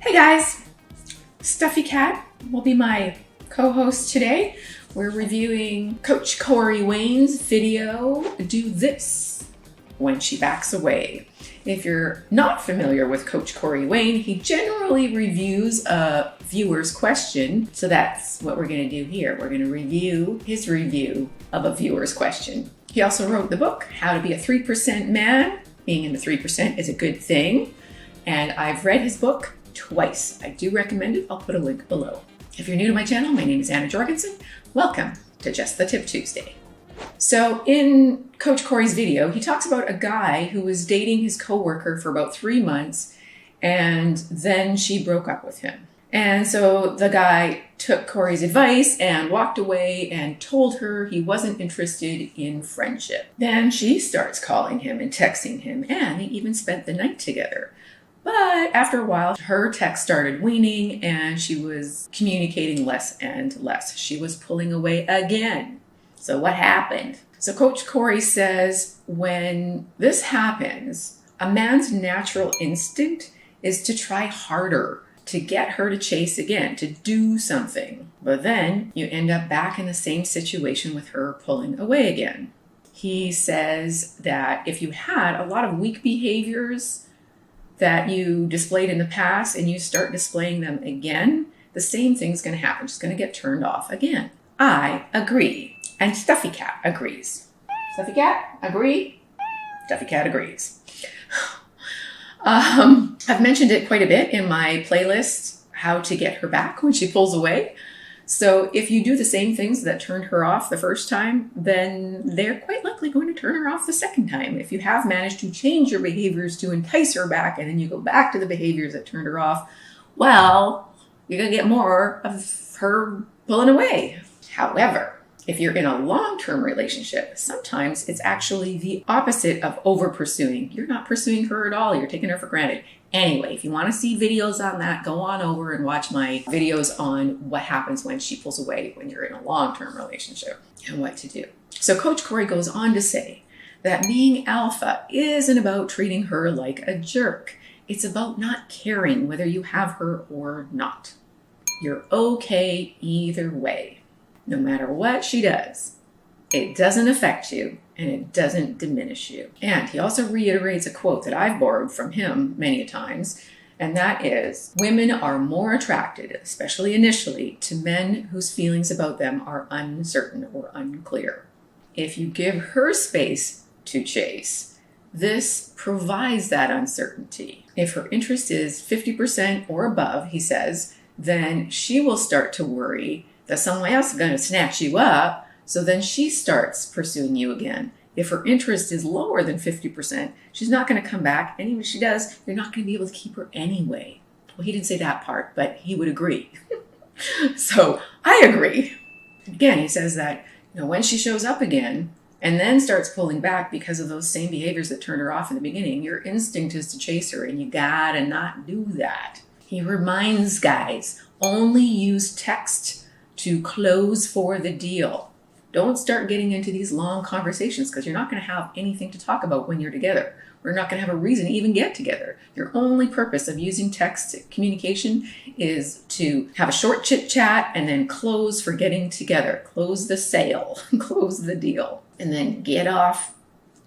Hey guys, Stuffy Cat will be my co-host today. We're reviewing Coach Corey Wayne's video, Do This When She Backs Away. If you're not familiar with Coach Corey Wayne, he generally reviews a viewer's question. So that's what we're going to do here. We're going to review his review of a viewer's question. He also wrote the book, How to Be a 3% Man. Being in the 3% is a good thing. And I've read his book twice. I do recommend it. I'll put a link below. If you're new to my channel, my name is Anna Jorgensen. Welcome to Just the Tip Tuesday. So in Coach Corey's video, he talks about a guy who was dating his coworker for about 3 months, and then she broke up with him. And so the guy took Corey's advice and walked away and told her he wasn't interested in friendship. Then she starts calling him and texting him, and they even spent the night together. But after a while, her text started waning and she was communicating less and less. She was pulling away again. So what happened? So Coach Corey says when this happens, a man's natural instinct is to try harder, to get her to chase again, to do something. But then you end up back in the same situation with her pulling away again. He says that if you had a lot of weak behaviors that you displayed in the past and you start displaying them again, the same thing's going to happen. She's going to get turned off again. I agree. And Stuffy Cat agrees. Stuffy Cat, agree? Stuffy Cat agrees. I've mentioned it quite a bit in my playlist, How to Get Her Back When She Pulls Away. So if you do the same things that turned her off the first time, then they're quite likely going to turn her off the second time. If you have managed to change your behaviors to entice her back and then you go back to the behaviors that turned her off, well, you're going to get more of her pulling away. However, if you're in a long-term relationship, sometimes it's actually the opposite of over-pursuing. You're not pursuing her at all. You're taking her for granted. Anyway, if you want to see videos on that, go on over and watch my videos on what happens when she pulls away when you're in a long-term relationship and what to do. So Coach Corey goes on to say that being alpha isn't about treating her like a jerk. It's about not caring whether you have her or not. You're okay either way. No matter what she does, it doesn't affect you and it doesn't diminish you. And he also reiterates a quote that I've borrowed from him many times, and that is, women are more attracted, especially initially, to men whose feelings about them are uncertain or unclear. If you give her space to chase, this provides that uncertainty. If her interest is 50% or above, he says, then she will start to worry that someone else is going to snatch you up, so then she starts pursuing you again. If her interest is lower than 50%, she's not going to come back, and even if she does, you're not going to be able to keep her anyway. Well, he didn't say that part, but he would agree. So I agree. Again, he says that when she shows up again and then starts pulling back because of those same behaviors that turned her off in the beginning, your instinct is to chase her, and you gotta not do that. He reminds guys, only use text to close for the deal. Don't start getting into these long conversations because you're not going to have anything to talk about when you're together. We're not going to have a reason to even get together. Your only purpose of using text communication is to have a short chit chat and then close for getting together. Close the sale, close the deal, and then get off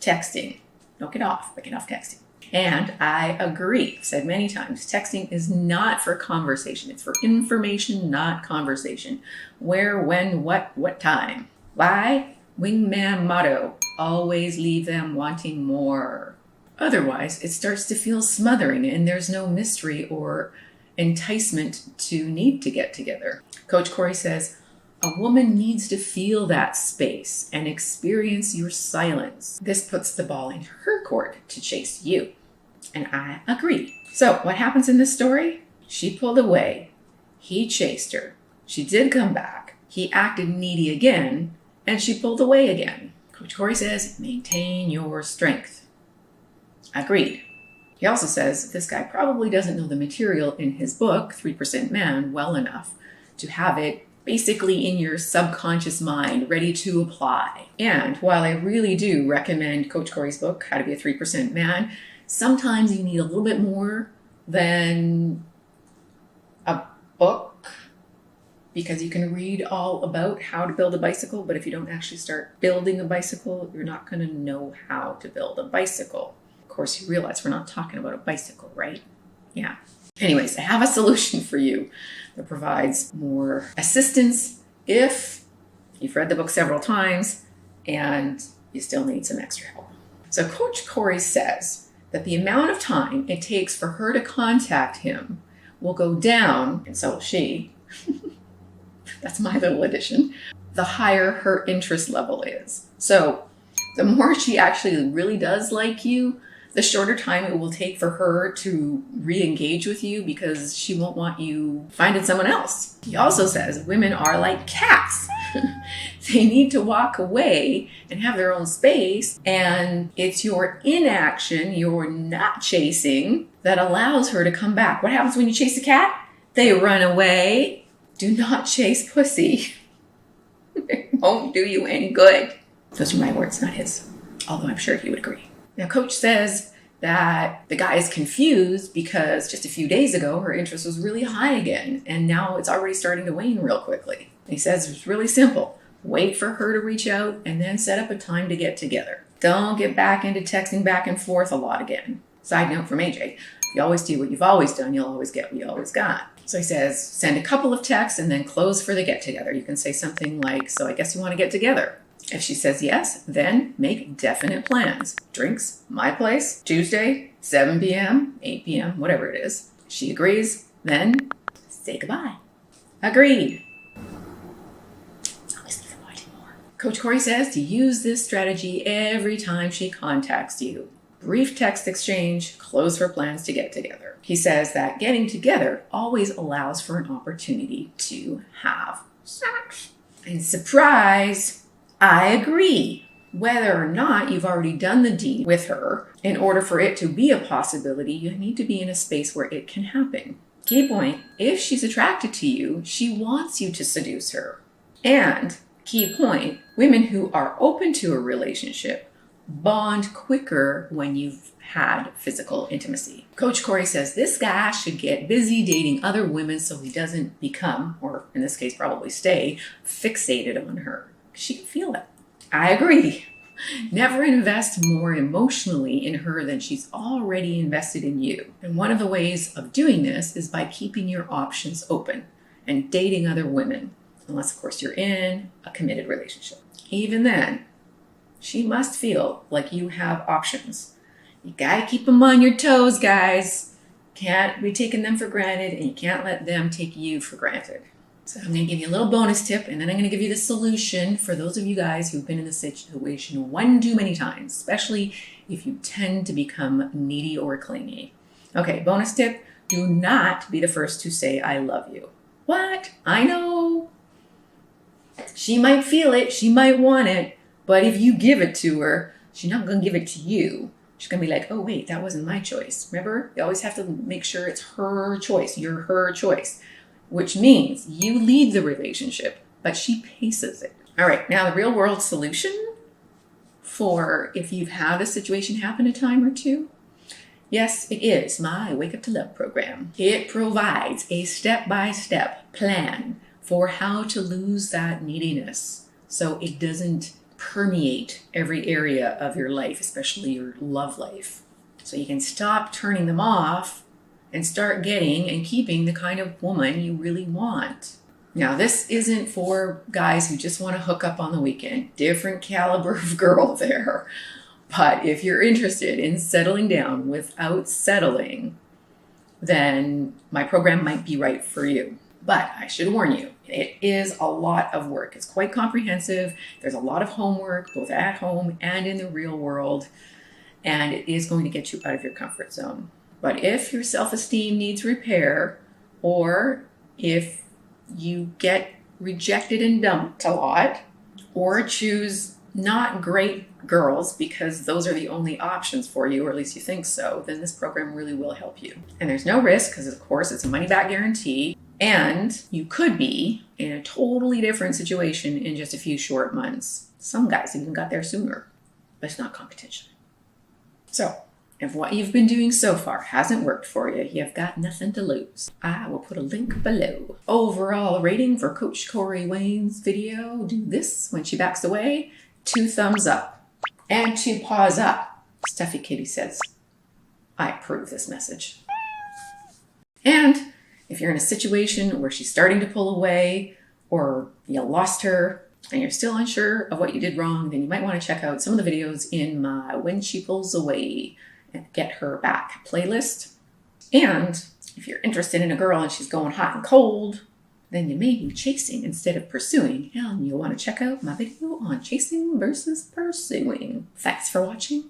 texting. Don't get off, but get off texting. And I agree, I've said many times, texting is not for conversation. It's for information, not conversation. Where, when, what time. Why? Wingmam motto, always leave them wanting more. Otherwise, it starts to feel smothering and there's no mystery or enticement to need to get together. Coach Corey says, a woman needs to feel that space and experience your silence. This puts the ball in her court to chase you. And I agree. So what happens in this story? She pulled away. He chased her. She did come back. He acted needy again, and she pulled away again. Coach Corey says, maintain your strength. Agreed. He also says this guy probably doesn't know the material in his book, 3% Man, well enough to have it basically in your subconscious mind, ready to apply. And while I really do recommend Coach Corey's book, How to Be a 3% Man, sometimes you need a little bit more than book because you can read all about how to build a bicycle, but if you don't actually start building a bicycle, you're not going to know how to build a bicycle. Of course, you realize we're not talking about a bicycle, right? Yeah. Anyways, I have a solution for you that provides more assistance if you've read the book several times and you still need some extra help. So Coach Corey says that the amount of time it takes for her to contact him will go down, and so will she. That's my little addition. The higher her interest level is. So the more she actually really does like you, the shorter time it will take for her to re-engage with you because she won't want you finding someone else. He also says women are like cats. They need to walk away and have their own space, and it's your inaction, your not chasing, that allows her to come back. What happens when you chase a cat? They run away. Do not chase pussy. It won't do you any good. Those are my words, not his, although I'm sure he would agree. Now, Coach says that the guy is confused because just a few days ago, her interest was really high again, and now it's already starting to wane real quickly. He says it's really simple. Wait for her to reach out and then set up a time to get together. Don't get back into texting back and forth a lot again. Side note from AJ, if you always do what you've always done, you'll always get what you always got. So he says, send a couple of texts and then close for the get together. You can say something like, so I guess you want to get together. If she says yes, then make definite plans. Drinks, my place, Tuesday, 7 p.m., 8 p.m., whatever it is. If she agrees, then say goodbye. Agreed. Coach Corey says to use this strategy every time she contacts you. Brief text exchange, close for plans to get together. He says that getting together always allows for an opportunity to have sex. And surprise, I agree. Whether or not you've already done the deed with her, in order for it to be a possibility, you need to be in a space where it can happen. Key point, if she's attracted to you, she wants you to seduce her. And key point, women who are open to a relationship bond quicker when you've had physical intimacy. Coach Corey says this guy should get busy dating other women so he doesn't become, or in this case probably stay, fixated on her. She can feel it. I agree. Never invest more emotionally in her than she's already invested in you. And one of the ways of doing this is by keeping your options open and dating other women. Unless, of course, you're in a committed relationship. Even then, she must feel like you have options. You gotta keep them on your toes, guys. Can't be taking them for granted, and you can't let them take you for granted. So I'm gonna give you a little bonus tip, and then I'm gonna give you the solution for those of you guys who've been in this situation one too many times, especially if you tend to become needy or clingy. Okay, bonus tip, do not be the first to say, I love you. What? I know. She might feel it, she might want it, but if you give it to her, she's not going to give it to you. She's going to be like, oh, wait, that wasn't my choice. Remember? You always have to make sure it's her choice. You're her choice, which means you lead the relationship, but she paces it. All right, now the real world solution for if you've had a situation happen a time or two. Yes, it is my Wake Up to Love program. It provides a step-by-step plan for how to lose that neediness so it doesn't permeate every area of your life, especially your love life. So you can stop turning them off and start getting and keeping the kind of woman you really want. Now, this isn't for guys who just want to hook up on the weekend. Different caliber of girl there. But if you're interested in settling down without settling, then my program might be right for you. But I should warn you, it is a lot of work. It's quite comprehensive. There's a lot of homework, both at home and in the real world. And it is going to get you out of your comfort zone. But if your self-esteem needs repair, or if you get rejected and dumped a lot, or choose not great girls because those are the only options for you, or at least you think so, then this program really will help you. And there's no risk because, of course, it's a money-back guarantee. And you could be in a totally different situation in just a few short months. Some guys even got there sooner, but it's not competition. So If what you've been doing so far hasn't worked for you, you've got nothing to lose. I will put a link below. Overall rating for Coach Corey Wayne's video, do this when she backs away, 2 thumbs up. And 2 paws up. Stuffy Kitty says, I approve this message. And if you're in a situation where she's starting to pull away or you lost her and you're still unsure of what you did wrong, then you might want to check out some of the videos in my When She Pulls Away and Get Her Back playlist. And if you're interested in a girl and she's going hot and cold, then you may be chasing instead of pursuing, and you'll want to check out my video on chasing versus pursuing. Thanks for watching.